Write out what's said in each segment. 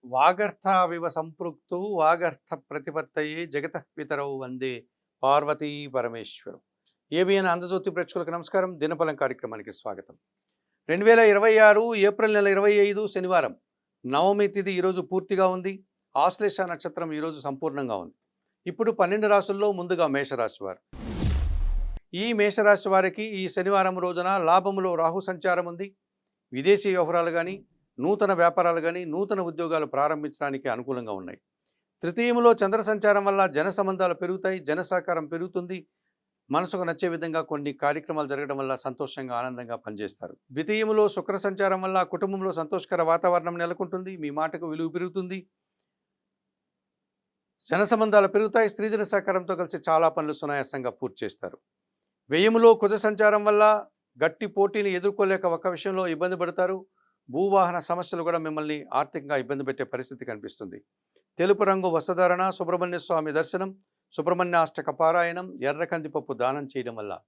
వాగర్థావివ సంపృక్తౌ వాగర్థ ప్రతిపత్తయే జగతః పితరౌ వందే Parvati Parameswaram. ABN Andhra Jyothi ప్రేక్షకులకు నమస్కారం. దినఫలం కార్యక్రమానికి స్వాగతం. 2026 ఏప్రిల్ నెల 25 శనివారం నవమి తిథి ఈరోజు పూర్తిగా ఉంది. ఆశ్లేష నక్షత్రం ఈరోజు సంపూర్ణంగా ఉంది. ఇప్పుడు 12 రాశుల్లో ముందుగా మేషరాశి వారు. ఈ మేషరాశి వారికి ఈ శనివారం రోజున లాభములో రాహు సంచారం ఉంది. విదేశీ వ్యవహారాలు కానీ, నూతన వ్యాపారాలు కానీ, నూతన ఉద్యోగాలు ప్రారంభించడానికి అనుకూలంగా ఉన్నాయి. తృతీయములో చంద్ర సంచారం వల్ల జన సంబంధాలు పెరుగుతాయి, జన సహకారం పెరుగుతుంది. మనసుకు నచ్చే విధంగా కొన్ని కార్యక్రమాలు జరగడం వల్ల సంతోషంగా ఆనందంగా పనిచేస్తారు. ద్వితీయములో శుక్ర సంచారం వల్ల కుటుంబంలో సంతోషకర వాతావరణం నెలకొంటుంది. మీ మాటకు విలువ పెరుగుతుంది. జన సంబంధాలు పెరుగుతాయి. స్త్రీజన సహకారంతో కలిసి చాలా పనులు సునాయాసంగా పూర్తి చేస్తారు. వ్యయములో కుజ సంచారం వల్ల గట్టి పోటీని ఎదుర్కోలేక ఒక విషయంలో ఇబ్బంది పడతారు. భూవాహన సమస్యలు కూడా మిమ్మల్ని ఆర్థికంగా ఇబ్బంది పెట్టే పరిస్థితి కనిపిస్తుంది. తెలుపు రంగు వస్త్రధారణ, సుబ్రహ్మణ్య స్వామి దర్శనం, సుబ్రహ్మణ్యాష్టక పారాయణం, ఎర్ర కందిపప్పు దానం చేయడం వల్ల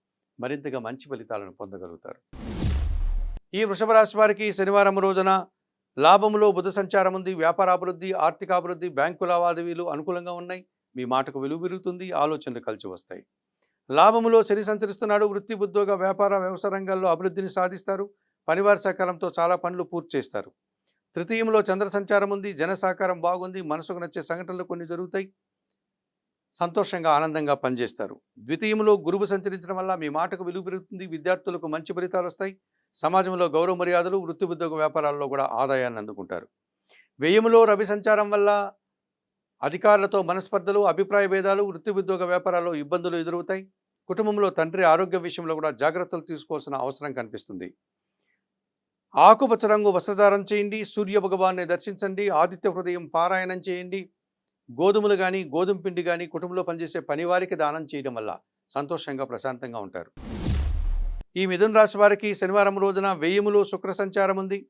మరింతగా మంచి ఫలితాలను పొందగలుగుతారు. ఈ వృషభ రాశి వారికి శనివారం రోజున లాభములో బుధ సంచారం ఉంది. వ్యాపారాభివృద్ధి, ఆర్థికాభివృద్ధి, బ్యాంకు లావాదేవీలు అనుకూలంగా ఉన్నాయి. మీ మాటకు విలువ పెరుగుతుంది. ఆలోచనలు కలిసి వస్తాయి. లాభములో శని సంచరిస్తున్నాడు. వృత్తి, ఉద్యోగ, వ్యాపార, వ్యవసాయ రంగాల్లో అభివృద్ధిని సాధిస్తారు. పనివారి సహకారంతో చాలా పనులు పూర్తి చేస్తారు. తృతీయంలో చంద్ర సంచారం ఉంది. జన సహకారం బాగుంది. మనసుకు నచ్చే సంఘటనలు కొన్ని జరుగుతాయి. సంతోషంగా ఆనందంగా పనిచేస్తారు. ద్వితీయంలో గురువు సంచరించడం వల్ల మీ మాటకు విలువ పెరుగుతుంది. విద్యార్థులకు మంచి ఫలితాలు వస్తాయి. సమాజంలో గౌరవ మర్యాదలు, వృత్తి, ఉద్యోగ, వ్యాపారాల్లో కూడా ఆదాయాన్ని అందుకుంటారు. వ్యయములో రవి సంచారం వల్ల అధికారులతో మనస్పర్ధలు, అభిప్రాయ భేదాలు, వృత్తి, ఉద్యోగ, వ్యాపారాల్లో ఇబ్బందులు ఎదురవుతాయి. కుటుంబంలో తండ్రి ఆరోగ్య విషయంలో కూడా జాగ్రత్తలు తీసుకోవాల్సిన అవసరం కనిపిస్తుంది. ఆకుపచ్చ రంగు వస్త్రధారణ చేయండి. సూర్య భగవాన్ని దర్శించండి. ఆదిత్య హృదయం పారాయణం చేయండి. గోధుమలు కానీ, గోధుమ పిండి కానీ కుటుంబంలో పనిచేసే పనివారికి దానం చేయడం వల్ల సంతోషంగా ప్రశాంతంగా ఉంటారు. ఈ మిథున రాశి వారికి శనివారం రోజున వ్యయములో శుక్ర సంచారం ఉంది.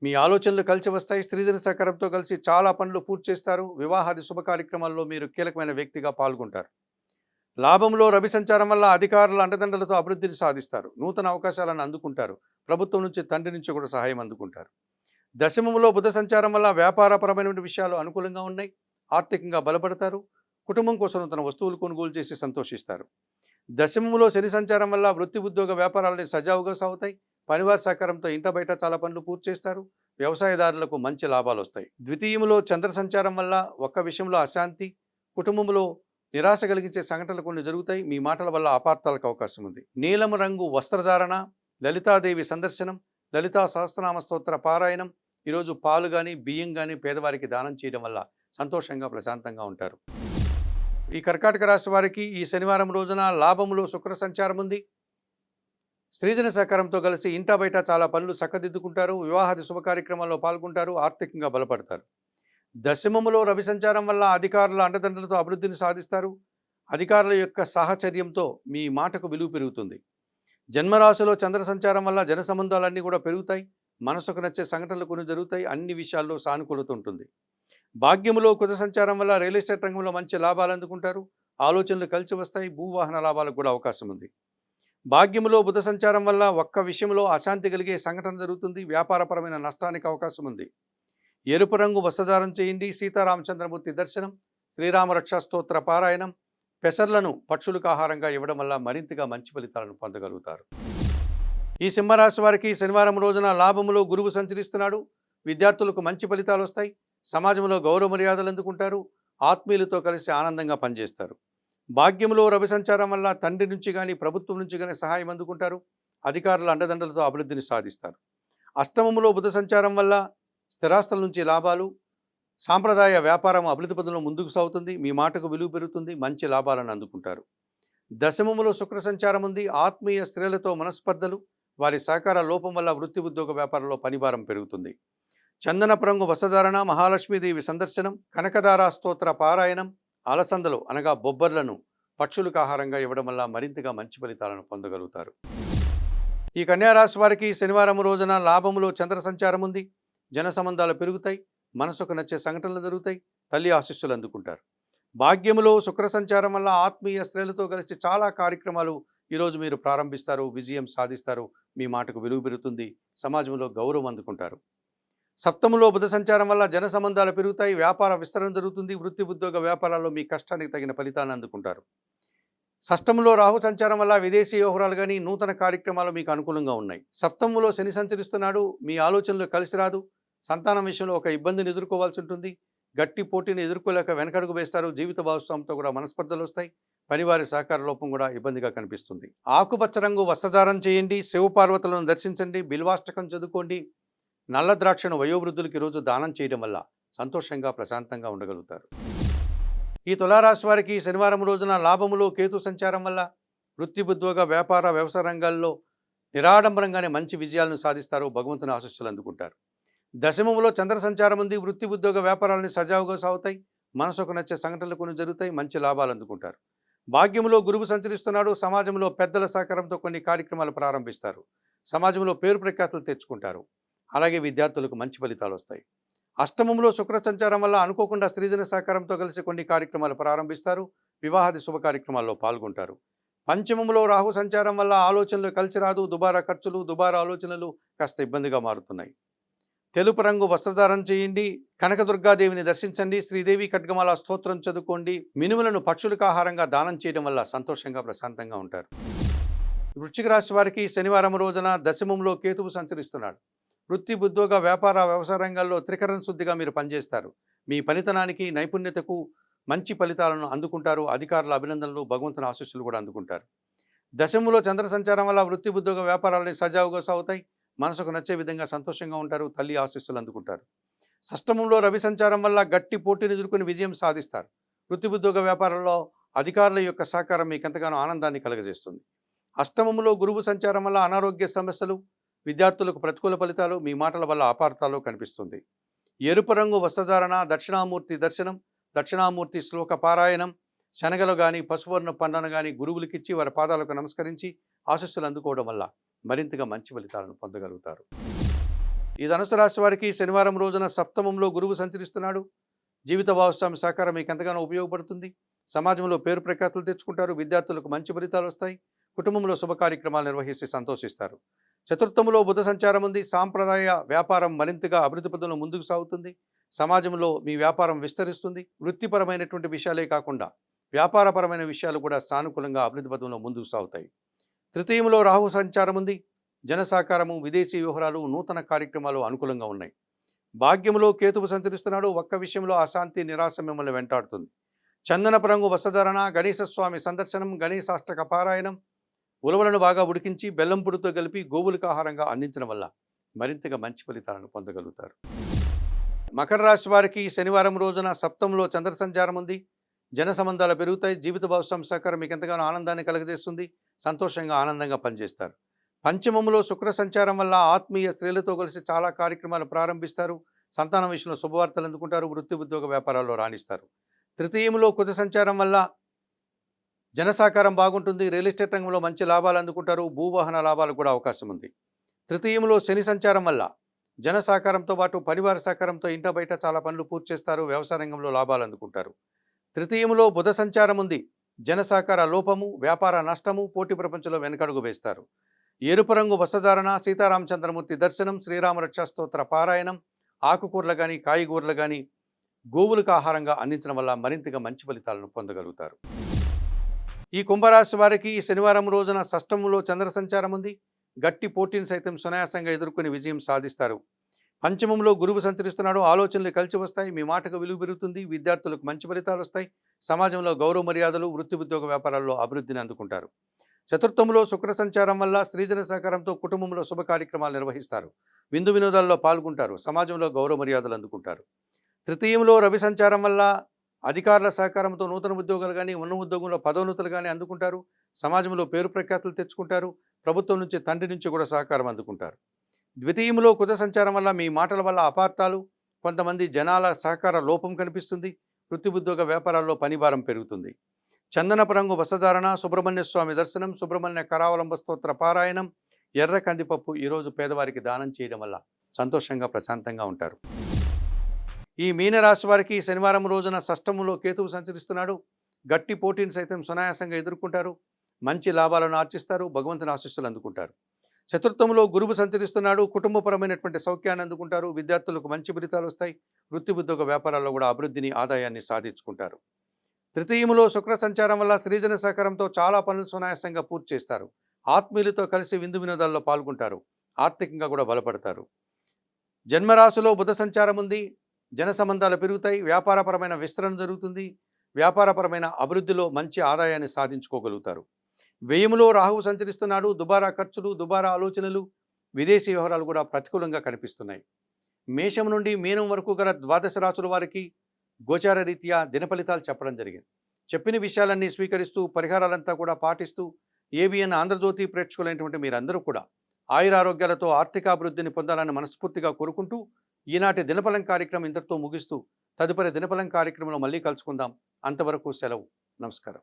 మీ ఆలోచనలు కలిసి వస్తాయి. స్త్రీజన సహకారంతో కలిసి చాలా పనులు పూర్తి చేస్తారు. వివాహాది శుభ కార్యక్రమాల్లో మీరు కీలకమైన వ్యక్తిగా పాల్గొంటారు. లాభంలో రవి సంచారం వల్ల అధికారుల అండదండలతో అభివృద్ధిని సాధిస్తారు. నూతన అవకాశాలను అందుకుంటారు. ప్రభుత్వం నుంచి, తండ్రి నుంచి కూడా సహాయం అందుకుంటారు. దశమములో బుధ సంచారం వల్ల వ్యాపారపరమైన విషయాలు అనుకూలంగా ఉన్నాయి. ఆర్థికంగా బలపడతారు. కుటుంబం కోసం తన వస్తువులు కొనుగోలు చేసి సంతోషిస్తారు. దశమములో శని సంచారం వల్ల వృత్తి, ఉద్యోగ, వ్యాపారాలని సజావుగా సాగుతాయి. పనివారి సహకారంతో ఇంట బయట చాలా పనులు పూర్తి చేస్తారు. వ్యవసాయదారులకు మంచి లాభాలు వస్తాయి. ద్వితీయములో చంద్ర సంచారం వల్ల ఒక్క విషయంలో అశాంతి, కుటుంబంలో నిరాశ కలిగించే సంఘటనలు కొన్ని జరుగుతాయి. మీ మాటల వల్ల అపార్థాలకు అవకాశం ఉంది. నీలం రంగు వస్త్రధారణ, లలితాదేవి సందర్శనం, లలితా సహస్రనామ స్తోత్ర పారాయణం, ఈరోజు పాలు కానీ, బియ్యం కానీ పేదవారికి దానం చేయడం వల్ల సంతోషంగా ప్రశాంతంగా ఉంటారు. ఈ కర్కాటక రాశి వారికి ఈ శనివారం రోజున లాభములో శుక్ర సంచారం ఉంది. స్త్రీజన సహకారంతో కలిసి ఇంటా బయట చాలా పనులు చక్కదిద్దుకుంటారు. వివాహాది శుభ కార్యక్రమాల్లో పాల్గొంటారు. ఆర్థికంగా బలపడతారు. దశమములో రవి సంచారం వల్ల అధికారుల అండదండలతో అభివృద్ధిని సాధిస్తారు. అధికారుల యొక్క సాహచర్యంతో మీ మాటకు విలువ పెరుగుతుంది. జన్మరాశిలో చంద్ర సంచారం వల్ల జన సంబంధాలన్నీ కూడా పెరుగుతాయి. మనసుకు నచ్చే సంఘటనలు కొన్ని జరుగుతాయి. అన్ని విషయాల్లో సానుకూలత ఉంటుంది. భాగ్యములో కుజ సంచారం వల్ల రియల్ ఎస్టేట్ రంగంలో మంచి లాభాలు అందుకుంటారు. ఆలోచనలు కలిసి వస్తాయి. భూవాహన లాభాలకు కూడా అవకాశం ఉంది. భాగ్యములో బుధ సంచారం వల్ల ఒక్క విషయంలో అశాంతి కలిగే సంఘటన జరుగుతుంది. వ్యాపారపరమైన నష్టానికి అవకాశం ఉంది. ఎరుపు రంగు వస్త్రధారణ చేయండి. సీతారామచంద్రమూర్తి దర్శనం, శ్రీరామ రక్షా స్తోత్ర పారాయణం, పెసర్లను పక్షులకు ఆహారంగా ఇవ్వడం వల్ల మరింతగా మంచి ఫలితాలను పొందగలుగుతారు. ఈ సింహరాశి వారికి శనివారం రోజున లాభములో గురువు సంచరిస్తున్నాడు. విద్యార్థులకు మంచి ఫలితాలు వస్తాయి. సమాజంలో గౌరవ మర్యాదలు అందుకుంటారు. ఆత్మీయులతో కలిసి ఆనందంగా పనిచేస్తారు. భాగ్యములో రవి సంచారం వల్ల తండ్రి నుంచి కానీ, ప్రభుత్వం నుంచి కానీ సహాయం అందుకుంటారు. అధికారుల అండదండలతో అభివృద్ధిని సాధిస్తారు. అష్టమములో బుధ సంచారం వల్ల స్థిరాస్తుల నుంచి లాభాలు, సాంప్రదాయ వ్యాపారం అభివృద్ధి పదంలో ముందుకు సాగుతుంది. మీ మాటకు విలువ పెరుగుతుంది. మంచి లాభాలను అందుకుంటారు. దశమములో శుక్ర సంచారం ఉంది. ఆత్మీయ స్త్రీలతో మనస్పర్ధలు, వారి సహకార లోపం వల్ల వృత్తి, ఉద్యోగ, వ్యాపారంలో పనిభారం పెరుగుతుంది. చందనపు రంగు వస్త్రధారణ, మహాలక్ష్మీదేవి సందర్శనం, కనకదారా స్తోత్ర పారాయణం, అలసందలు అనగా బొబ్బర్లను పక్షులకు ఆహారంగా ఇవ్వడం వల్ల మరింతగా మంచి ఫలితాలను పొందగలుగుతారు. ఈ కన్యారాశి వారికి శనివారం రోజున లాభములో చంద్ర సంచారం ఉంది. జన సంబంధాలు పెరుగుతాయి. మనసుకు నచ్చే సంఘటనలు జరుగుతాయి. తల్లి ఆశీస్సులు అందుకుంటారు. భాగ్యములో శుక్ర సంచారం వల్ల ఆత్మీయ స్త్రీలతో కలిసి చాలా కార్యక్రమాలు ఈరోజు మీరు ప్రారంభిస్తారు. విజయం సాధిస్తారు. మీ మాటకు విలువ పెరుగుతుంది. సమాజంలో గౌరవం అందుకుంటారు. సప్తములో బుధ సంచారం వల్ల జన సంబంధాలు పెరుగుతాయి, వ్యాపార విస్తరణ జరుగుతుంది, వృత్తి ఉద్యోగ వ్యాపారాల్లో మీ కష్టానికి తగిన ఫలితాన్ని అందుకుంటారు. షష్టములో రాహు సంచారం వల్ల విదేశీ వ్యవహారాలు కానీ నూతన కార్యక్రమాలు మీకు అనుకూలంగా ఉన్నాయి. సప్తములో శని సంచరిస్తున్నాడు, మీ ఆలోచనలు కలిసి రాదు, సంతానం విషయంలో ఒక ఇబ్బందిని ఎదుర్కోవాల్సి ఉంటుంది, గట్టి పోటీని ఎదుర్కోలేక వెనకడుగు వేస్తారు, జీవిత భాగస్వామితో కూడా మనస్పర్ధలు వస్తాయి, పనివారి సహకార లోపం కూడా ఇబ్బందిగా కనిపిస్తుంది. ఆకుపచ్చ రంగు వస్త్రధారణ చేయండి, శివపార్వతులను దర్శించండి, బిల్వాష్టకం చదువుకోండి, నల్ల ద్రాక్షను వయోవృద్ధులకి రోజు దానం చేయడం వల్ల సంతోషంగా ప్రశాంతంగా ఉండగలుగుతారు. ఈ తులారాశి వారికి శనివారం రోజున లాభములో కేతు సంచారం వల్ల వృత్తి ఉద్యోగ వ్యాపార వ్యవసాయ రంగాల్లో నిరాడంబరంగానే మంచి విజయాలను సాధిస్తారు, భగవంతుని ఆశీస్సులు అందుకుంటారు. దశమములో చంద్ర సంచారం ఉంది, వృత్తి ఉద్యోగ వ్యాపారాలని సజావుగా సాగుతాయి, మనసుకు నచ్చే సంఘటనలు కొన్ని జరుగుతాయి, మంచి లాభాలు అందుకుంటారు. భాగ్యములో గురువు సంచరిస్తున్నాడు, సమాజంలో పెద్దల సహకారంతో కొన్ని కార్యక్రమాలు ప్రారంభిస్తారు, సమాజంలో పేరు ప్రఖ్యాతులు తెచ్చుకుంటారు, అలాగే విద్యార్థులకు మంచి ఫలితాలు వస్తాయి. అష్టమంలో శుక్ర సంచారం వల్ల అనుకోకుండా స్త్రీజన సహకారంతో కలిసి కొన్ని కార్యక్రమాలు ప్రారంభిస్తారు, వివాహాది శుభ కార్యక్రమాల్లో పాల్గొంటారు. పంచమంలో రాహు సంచారం వల్ల ఆలోచనలు కలిసి రాదు, దుబారా ఖర్చులు, దుబారా ఆలోచనలు కాస్త ఇబ్బందిగా మారుతున్నాయి. తెలుపు రంగు వస్త్రధారణ చేయండి, కనకదుర్గాదేవిని దర్శించండి, శ్రీదేవి ఖడ్గమాల స్తోత్రం చదువుకోండి, మినుములను పక్షులకు ఆహారంగా దానం చేయడం వల్ల సంతోషంగా ప్రశాంతంగా ఉంటారు. వృశ్చిక రాశి వారికి శనివారం రోజున దశమంలో కేతువు సంచరిస్తున్నాడు. వృత్తి ఉద్యోగ వ్యాపార వ్యవసాయ రంగాల్లో త్రికరణ శుద్ధిగా మీరు పనిచేస్తారు, మీ పనితనానికి నైపుణ్యతకు మంచి ఫలితాలను అందుకుంటారు, అధికారుల అభినందనలు, భగవంతుని ఆశీస్సులు కూడా అందుకుంటారు. దశములో చంద్ర సంచారం వల్ల వృత్తి ఉద్యోగ వ్యాపారాలని సజావుగా సాగుతాయి, మనసుకు నచ్చే విధంగా సంతోషంగా ఉంటారు, తల్లి ఆశీస్సులు అందుకుంటారు. షష్టమంలో రవి సంచారం వల్ల గట్టి పోటీని ఎదుర్కొని విజయం సాధిస్తారు, వృత్తి ఉద్యోగ వ్యాపారంలో అధికారుల యొక్క సహకారం మీకు ఎంతగానో ఆనందాన్ని కలుగజేస్తుంది. అష్టమములో గురువు సంచారం వల్ల అనారోగ్య సమస్యలు, విద్యార్థులకు ప్రతికూల ఫలితాలు, మీ మాటల వల్ల అపార్థాలు కనిపిస్తుంది. ఎరుపు రంగు వస్త్రధారణ, దక్షిణామూర్తి దర్శనం, దక్షిణామూర్తి శ్లోక పారాయణం, శనగలు కానీ పసువర్ణ పండ్లను కానీ గురువులకిచ్చి వారి పాదాలకు నమస్కరించి ఆశీస్సులు అందుకోవడం వల్ల మరింతగా మంచి ఫలితాలను పొందగలుగుతారు. ఈ ధనుసు రాశి వారికి శనివారం రోజున సప్తమంలో గురువు సంచరిస్తున్నాడు, జీవిత భాగస్వామి సహకారం మీకు ఎంతగానో ఉపయోగపడుతుంది, సమాజంలో పేరు ప్రఖ్యాతులు తెచ్చుకుంటారు, విద్యార్థులకు మంచి ఫలితాలు వస్తాయి, కుటుంబంలో శుభ కార్యక్రమాలు నిర్వహిస్తే సంతోషిస్తారు. చతుర్థములో బుధ సంచారం ఉంది, సాంప్రదాయ వ్యాపారం మరింతగా అభివృద్ధి పదంలో ముందుకు సాగుతుంది, సమాజంలో మీ వ్యాపారం విస్తరిస్తుంది, వృత్తిపరమైనటువంటి విషయాలే కాకుండా వ్యాపారపరమైన విషయాలు కూడా సానుకూలంగా అభివృద్ధి పదంలో ముందుకు సాగుతాయి. తృతీయంలో రాహు సంచారం ఉంది, జన సహకారము, విదేశీ వ్యవహారాలు, నూతన కార్యక్రమాలు అనుకూలంగా ఉన్నాయి. భాగ్యములో కేతువు సంచరిస్తున్నాడు, ఒక్క విషయంలో అశాంతి నిరాశ మిమ్మల్ని వెంటాడుతుంది. చందనపు రంగు వస్త్రధారణ, గణేశ స్వామి సందర్శనం, గణేశాష్టక పారాయణం, ఉలవలను బాగా ఉడికించి బెల్లం పొడితో కలిపి గోవులకు ఆహారంగా అందించడం వల్ల మరింతగా మంచి ఫలితాలను పొందగలుగుతారు. మకర రాశి వారికి శనివారం రోజున సప్తంలో చంద్ర సంచారం ఉంది, జన సంబంధాలు పెరుగుతాయి, జీవిత భాగస్వామి సహకారం మీకు ఎంతగానో ఆనందాన్ని కలగజేస్తుంది, సంతోషంగా ఆనందంగా పనిచేస్తారు. పంచమములో శుక్ర సంచారం వల్ల ఆత్మీయ స్త్రీలతో కలిసి చాలా కార్యక్రమాలు ప్రారంభిస్తారు, సంతానం విషయంలో శుభవార్తలు అందుకుంటారు, వృత్తి ఉద్యోగ వ్యాపారాల్లో రాణిస్తారు. తృతీయములో కుజ సంచారం వల్ల జన సహకారం బాగుంటుంది, రియల్ ఎస్టేట్ రంగంలో మంచి లాభాలు అందుకుంటారు, భూవాహన లాభాలు కూడా అవకాశం ఉంది. తృతీయంలో శని సంచారం వల్ల జన సహకారంతో పాటు పరివార సహకారంతో ఇంట బయట చాలా పనులు పూర్తి చేస్తారు, వ్యవసాయ రంగంలో లాభాలు అందుకుంటారు. తృతీయంలో బుధ సంచారం ఉంది, జన సహకార లోపము, వ్యాపార నష్టము, పోటీ ప్రపంచంలో వెనకడుగు వేస్తారు. ఎరుపు రంగు వస్త్రధారణ, సీతారామచంద్రమూర్తి దర్శనం, శ్రీరామ రక్షా స్తోత్ర పారాయణం, ఆకుకూరలు కానీ కాయగూరలు కానీ గోవులకు ఆహారంగా అందించడం వల్ల మరింతగా మంచి ఫలితాలను పొందగలుగుతారు. ఈ కుంభరాశి వారికి ఈ శనివారం రోజున షష్టములో చంద్ర సంచారం ఉంది, గట్టి పోటీని సైతం సునాయాసంగా ఎదుర్కొని విజయం సాధిస్తారు. పంచమంలో గురువు సంచరిస్తున్నాడు, ఆలోచనలు కలిసి వస్తాయి, మీ మాటకు విలువ పెరుగుతుంది, విద్యార్థులకు మంచి ఫలితాలు వస్తాయి, సమాజంలో గౌరవ మర్యాదలు, వృత్తి ఉద్యోగ వ్యాపారాల్లో అభివృద్ధిని అందుకుంటారు. చతుర్థంలో శుక్ర సంచారం వల్ల స్త్రీజన సహకారంతో కుటుంబంలో శుభ కార్యక్రమాలు నిర్వహిస్తారు, విందు వినోదాల్లో పాల్గొంటారు, సమాజంలో గౌరవ మర్యాదలు అందుకుంటారు. తృతీయంలో రవి సంచారం వల్ల అధికారుల సహకారంతో నూతన ఉద్యోగాలు కానీ ఉన్న ఉద్యోగంలో పదోన్నతులు కానీ అందుకుంటారు, సమాజంలో పేరు ప్రఖ్యాతులు తెచ్చుకుంటారు, ప్రభుత్వం నుంచి తండ్రి నుంచి కూడా సహకారం అందుకుంటారు. ద్వితీయంలో కుజ సంచారం వల్ల మీ మాటల వల్ల అపార్థాలు, కొంతమంది జనాల సహకార లోపం కనిపిస్తుంది, వృత్తి ఉద్యోగ వ్యాపారాల్లో పనిభారం పెరుగుతుంది. చందనపు రంగు వస్త్రధారణ, సుబ్రహ్మణ్య స్వామి దర్శనం, సుబ్రహ్మణ్య కరావలంబ స్తోత్ర పారాయణం, ఎర్ర కందిపప్పు ఈరోజు పేదవారికి దానం చేయడం వల్ల సంతోషంగా ప్రశాంతంగా ఉంటారు. ఈ మీనరాశి వారికి శనివారం రోజున షష్టములో కేతువు సంచరిస్తున్నాడు, గట్టి పోటీని సైతం సునాయాసంగా ఎదుర్కొంటారు, మంచి లాభాలను ఆర్జిస్తారు, భగవంతుని ఆశీస్సులు అందుకుంటారు. చతుర్థంలో గురువు సంచరిస్తున్నాడు. కుటుంబపరమైనటువంటి సౌఖ్యాన్ని అందుకుంటారు. విద్యార్థులకు మంచి ఫలితాలు వస్తాయి. వృత్తి ఉద్యోగ వ్యాపారాల్లో కూడా అభివృద్ధిని ఆదాయాన్ని సాధించుకుంటారు. తృతీయములో శుక్ర సంచారం వల్ల స్త్రీజన సహకారంతో చాలా పనులు సునాయాసంగా పూర్తి చేస్తారు. ఆత్మీయులతో కలిసి విందు వినోదాల్లో పాల్గొంటారు. ఆర్థికంగా కూడా బలపడతారు. జన్మరాశిలో బుధ సంచారం ఉంది. జన సంబంధాలు పెరుగుతాయి. వ్యాపారపరమైన విస్తరణ జరుగుతుంది. వ్యాపారపరమైన అభివృద్ధిలో మంచి ఆదాయాన్ని సాధించుకోగలుగుతారు. వ్యయములో రాహువు సంచరిస్తున్నాడు. దుబారా ఖర్చులు, దుబారా ఆలోచనలు, విదేశీ వ్యవహారాలు కూడా ప్రతికూలంగా కనిపిస్తున్నాయి. మేషం నుండి మీనం వరకు గల ద్వాదశ రాశుల వారికి గోచార రీత్యా దినఫలితాలు చెప్పడం జరిగింది. చెప్పిన విషయాలన్నీ స్వీకరిస్తూ పరిహారాలంతా కూడా పాటిస్తూ ఏబిఎన్ ఆంధ్రజ్యోతి ప్రేక్షకులైనటువంటి మీరందరూ కూడా ఆయురారోగ్యాలతో ఆర్థికాభివృద్ధిని పొందాలని మనస్ఫూర్తిగా కోరుకుంటూ ఈనాటి దినఫలం కార్యక్రమం ఇంతటితో ముగిస్తూ తదుపరి దినఫలం కార్యక్రమంలో మళ్ళీ కలుసుకుందాం. అంతవరకు సెలవు. నమస్కారం.